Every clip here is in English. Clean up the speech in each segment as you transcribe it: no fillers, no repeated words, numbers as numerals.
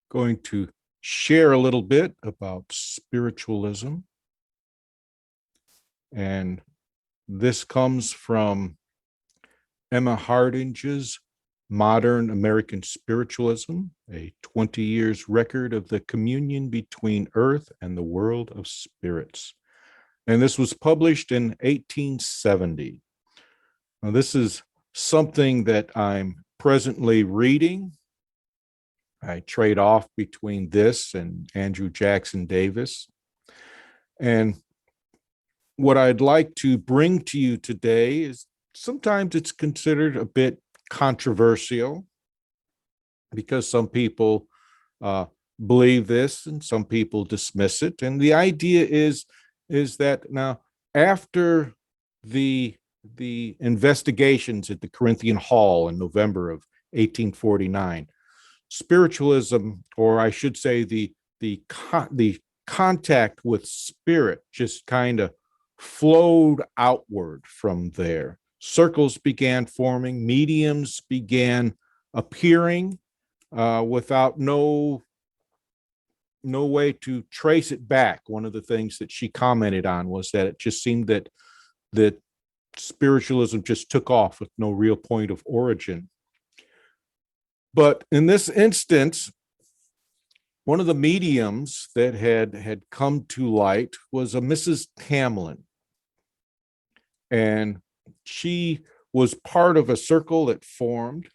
going to share a little bit about spiritualism. And this comes from Emma Hardinge's Modern American Spiritualism, a 20 years record of the communion between earth and the world of spirits. And this was published in 1870. Now, this is something that I'm presently reading. I trade off between this and Andrew Jackson Davis. And what I'd like to bring to you today is sometimes it's considered a bit controversial because some people believe this and some people dismiss it. And the idea is that now after the investigations at the Corinthian Hall in November of 1849, spiritualism, or I should say the contact with spirit, just kind of flowed outward from there. Circles began forming, mediums began appearing without no way to trace it back. One of the things that she commented on was that it just seemed that spiritualism just took off with no real point of origin. But in this instance, one of the mediums that had come to light was a Mrs. Tamlin. And she was part of a circle that formed.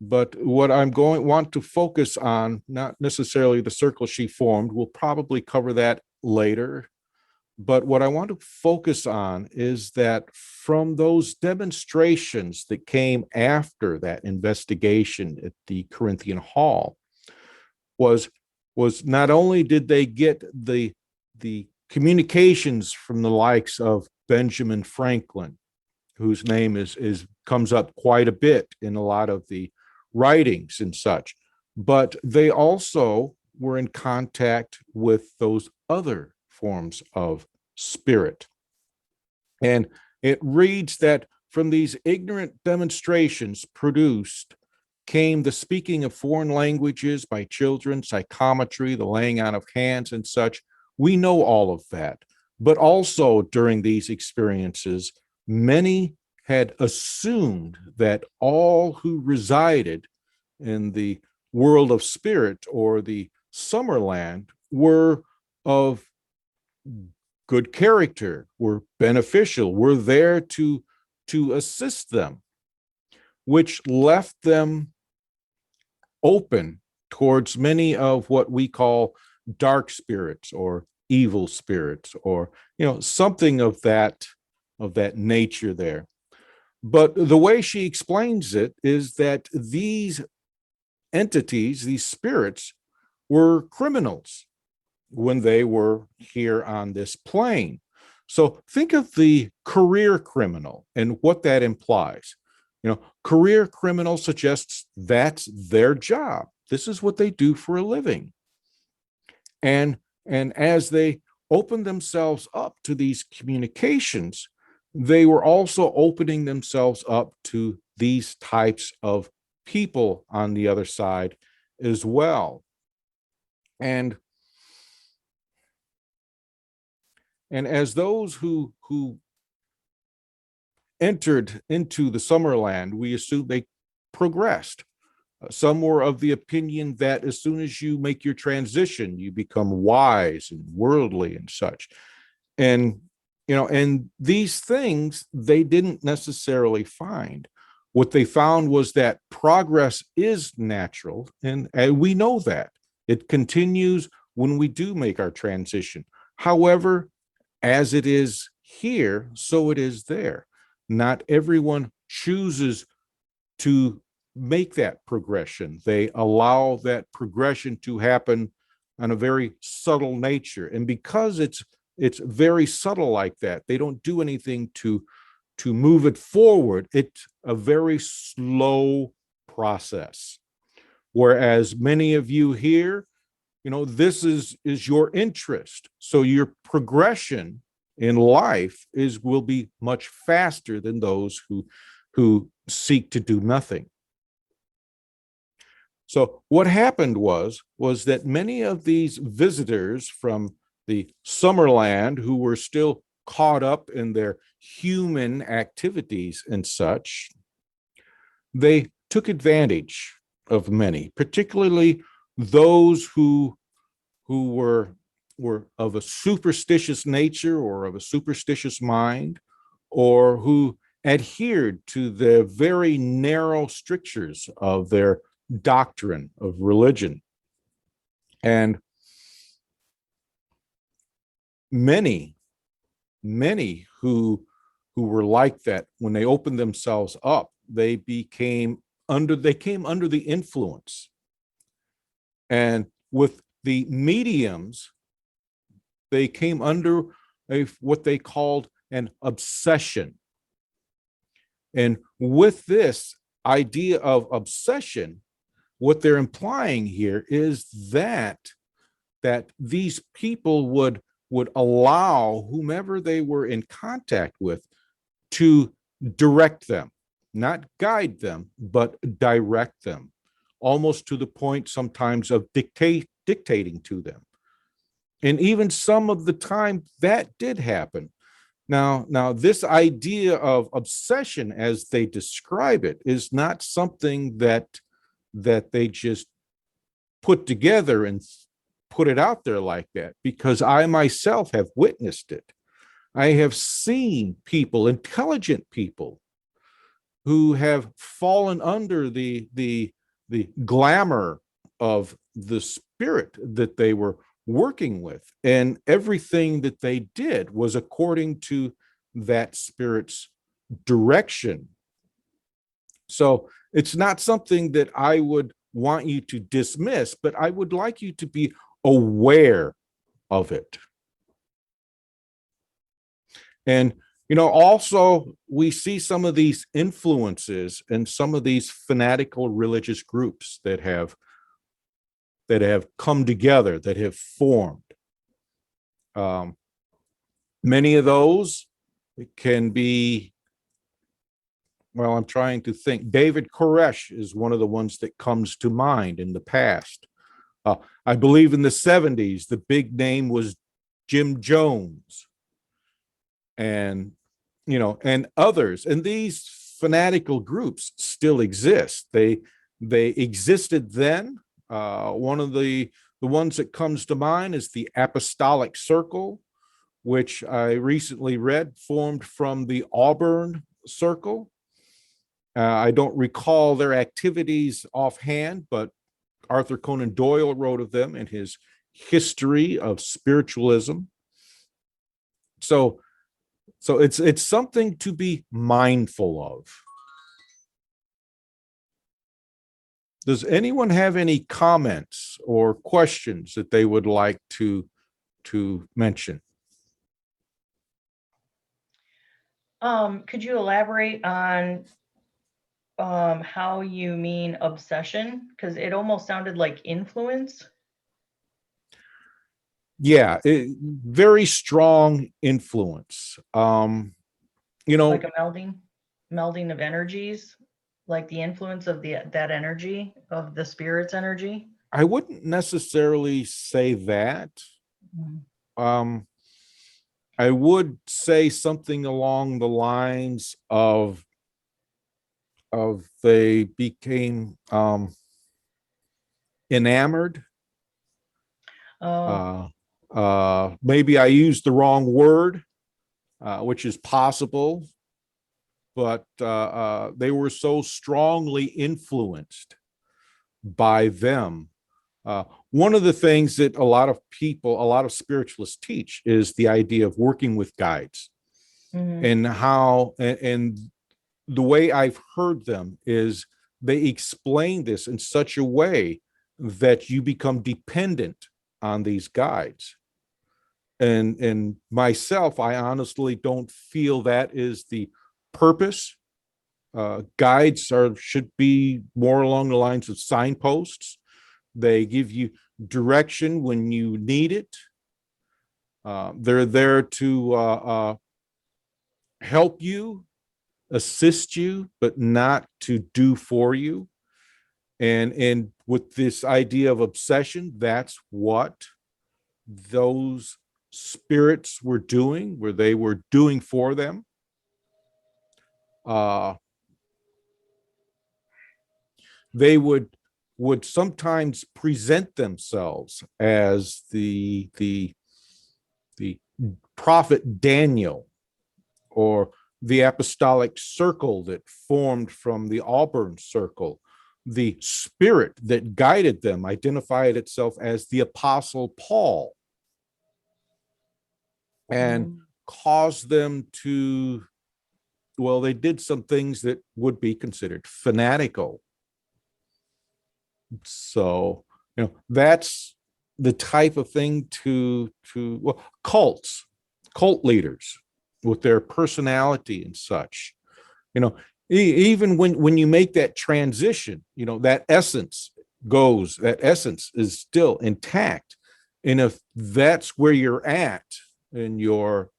But what I'm want to focus on, not necessarily the circle she formed, we'll probably cover that later. But what I want to focus on is that from those demonstrations that came after that investigation at the Corinthian Hall was not only did they get the communications from the likes of Benjamin Franklin, whose name is comes up quite a bit in a lot of the writings and such, but they also were in contact with those other forms of spirit. And it reads that from these ignorant demonstrations produced came the speaking of foreign languages by children, psychometry, the laying on of hands and such. We know all of that. But also during these experiences, many had assumed that all who resided in the world of spirit or the Summerland were of good character, were beneficial, were there to assist them, which left them open towards many of what we call dark spirits or evil spirits, or something of that nature there. But the way she explains it is that these entities, these spirits, were criminals when they were here on this plane. So think of the career criminal and what that implies. Career criminal suggests that's their job. This is what they do for a living. And as they opened themselves up to these communications, they were also opening themselves up to these types of people on the other side as well. And as those who entered into the Summerland, we assume they progressed. Some were of the opinion that as soon as you make your transition, you become wise and worldly and such. And these things they didn't necessarily find. What they found was that progress is natural, and we know that. It continues when we do make our transition. However, as it is here, so it is there. Not everyone chooses to make that progression. They allow that progression to happen on a very subtle nature. And because it's very subtle like that, they don't do anything to move it forward. It's a very slow process. Whereas many of you here, this is your interest. So your progression in life will be much faster than those who seek to do nothing. So what happened was that many of these visitors from the Summerland, who were still caught up in their human activities and such, they took advantage of many, particularly those who were of a superstitious nature or of a superstitious mind, or who adhered to the very narrow strictures of their doctrine of religion. And many who were like that, when they opened themselves up, they came under the influence. And with the mediums, they came under what they called an obsession. And with this idea of obsession, what they're implying here is that these people would allow whomever they were in contact with to direct them, not guide them, but direct them, almost to the point sometimes of dictating to them. And even some of the time that did happen. Now, this idea of obsession, as they describe it, is not something that they just put together and put it out there like that, because I myself have witnessed it. I have seen people, intelligent people, who have fallen under the glamour of the spirit that they were working with, and everything that they did was according to that spirit's direction. So it's not something that I would want you to dismiss, but I would like you to be aware of it. And also we see some of these influences in some of these fanatical religious groups that have come together, that have formed. Many of those can be, well, I'm trying to think. David Koresh is one of the ones that comes to mind in the past. I believe in the 70s, the big name was Jim Jones, and and others. And these fanatical groups still exist. They existed then. One of the ones that comes to mind is the Apostolic Circle, which I recently read formed from the Auburn Circle. I don't recall their activities offhand, but Arthur Conan Doyle wrote of them in his History of Spiritualism. So it's something to be mindful of. Does anyone have any comments or questions that they would like to mention? Could you elaborate on how you mean obsession? Because it almost sounded like influence. Yeah, very strong influence. Like a melding of energies, like the influence of that energy, of the spirit's energy. I wouldn't necessarily say that. Mm-hmm. I would say something along the lines of they became enamored. Oh. Maybe I used the wrong word, which is possible, but they were so strongly influenced by them. One of the things that a lot of spiritualists teach is the idea of working with guides. Mm-hmm. And the way I've heard them is they explain this in such a way that you become dependent on these guides. And myself, I honestly don't feel that is the purpose. Guides should be more along the lines of signposts. They give you direction when you need it. They're there to help you, assist you, but not to do for you. And with this idea of obsession, that's what those spirits were doing, where they were doing for them. They would sometimes present themselves as the prophet Daniel, or the apostolic circle that formed from the Auburn circle. The spirit that guided them identified itself as the apostle Paul, and caused them to, well, they did some things that would be considered fanatical. So, that's the type of thing well, cult leaders with their personality and such, even when you make that transition, that essence is still intact. And if that's where you're at in your,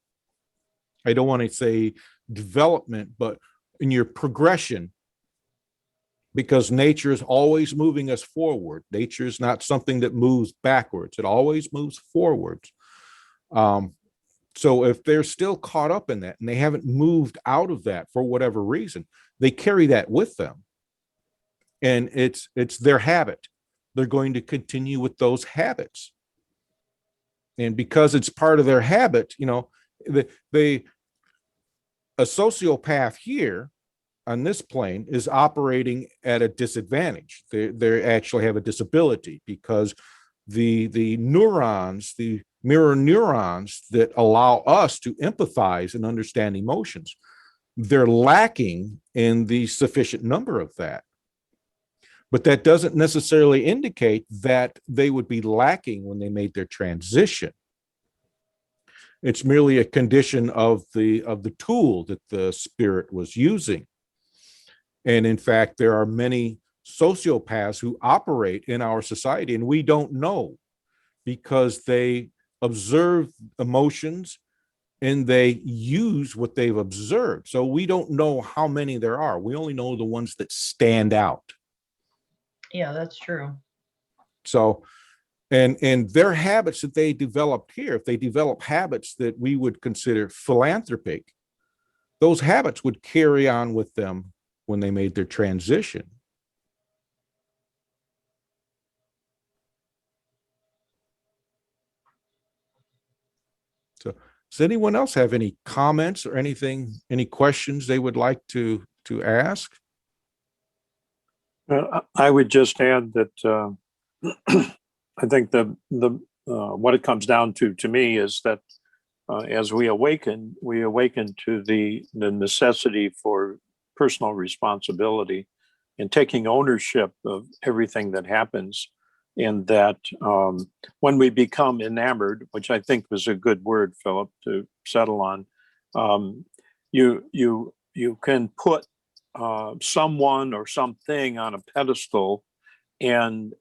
I don't want to say development, but in your progression, because nature is always moving us forward. Nature is not something that moves backwards. It always moves forwards. So if they're still caught up in that and they haven't moved out of that for whatever reason, they carry that with them. And it's their habit. They're going to continue with those habits. And because it's part of their habit, a sociopath here on this plane is operating at a disadvantage. They actually have a disability, because the neurons, the mirror neurons that allow us to empathize and understand emotions, they're lacking in the sufficient number of that. But that doesn't necessarily indicate that they would be lacking when they made their transition. It's merely a condition of the tool that the spirit was using. And in fact, there are many sociopaths who operate in our society, and we don't know, because they observe emotions and they use what they've observed. So we don't know how many there are. We only know the ones that stand out. Yeah, that's true. So, and their habits that they developed here, if they develop habits that we would consider philanthropic, those habits would carry on with them when they made their transition. So does anyone else have any comments or anything, any questions they would like to ask? I would just add that I think the what it comes down to me is that as we awaken to the necessity for personal responsibility and taking ownership of everything that happens. And that when we become enamored, which I think was a good word, Philip, to settle on, you can put someone or something on a pedestal and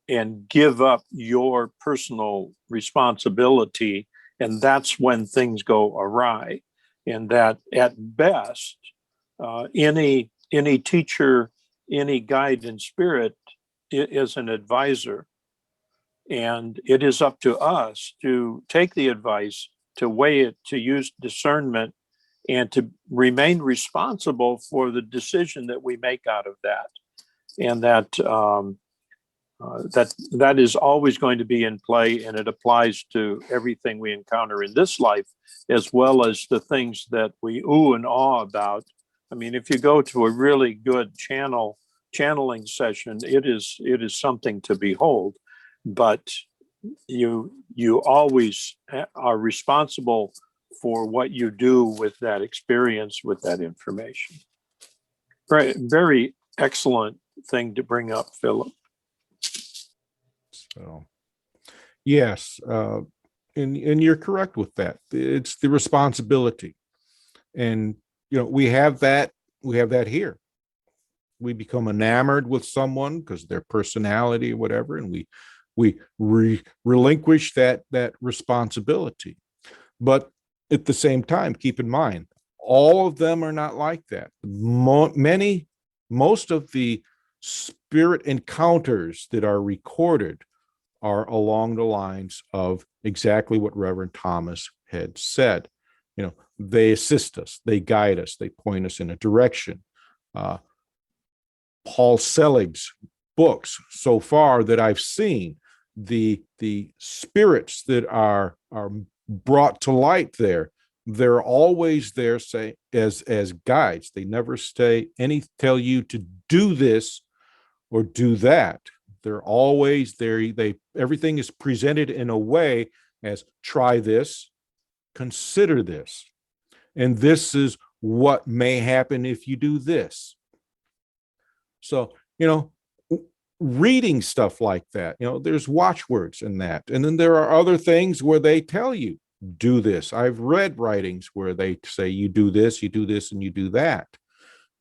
give up your personal responsibility, and that's when things go awry. And that at best, any teacher, any guide in spirit is an advisor. And it is up to us to take the advice, to weigh it, to use discernment, and to remain responsible for the decision that we make out of that. And that is always going to be in play, and it applies to everything we encounter in this life, as well as the things that we ooh and awe about. I mean, if you go to a really good channeling session, it is something to behold. But you always are responsible for what you do with that experience, with that information. Very, very excellent thing to bring up, Philip. So, yes, and you're correct with that. It's the responsibility, and we have that here. We become enamored with someone because their personality or whatever, and we relinquish that responsibility. But at the same time, keep in mind, all of them are not like that. Most of the spirit encounters that are recorded are along the lines of exactly what Reverend Thomas had said. You know, they assist us, they guide us, they point us in a direction. Paul Selig's books so far that I've seen, the spirits that are brought to light there, they're always there, say, as guides. They never tell you to do this or do that. They're always there. Everything is presented in a way as try this, consider this, and this is what may happen if you do this. So, you know, reading stuff like that, you know, there's watchwords in that. And then there are other things where they tell you, do this. I've read writings where they say you do this, and you do that.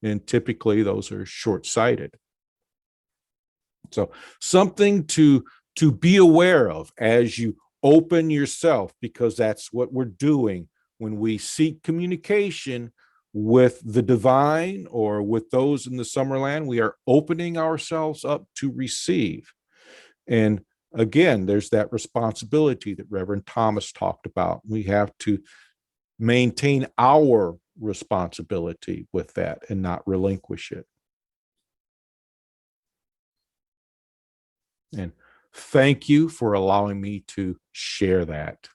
And typically those are short-sighted. So something to be aware of as you open yourself, because that's what we're doing when we seek communication with the divine or with those in the Summerland. We are opening ourselves up to receive. And again, there's that responsibility that Reverend Thomas talked about. We have to maintain our responsibility with that and not relinquish it. And thank you for allowing me to share that.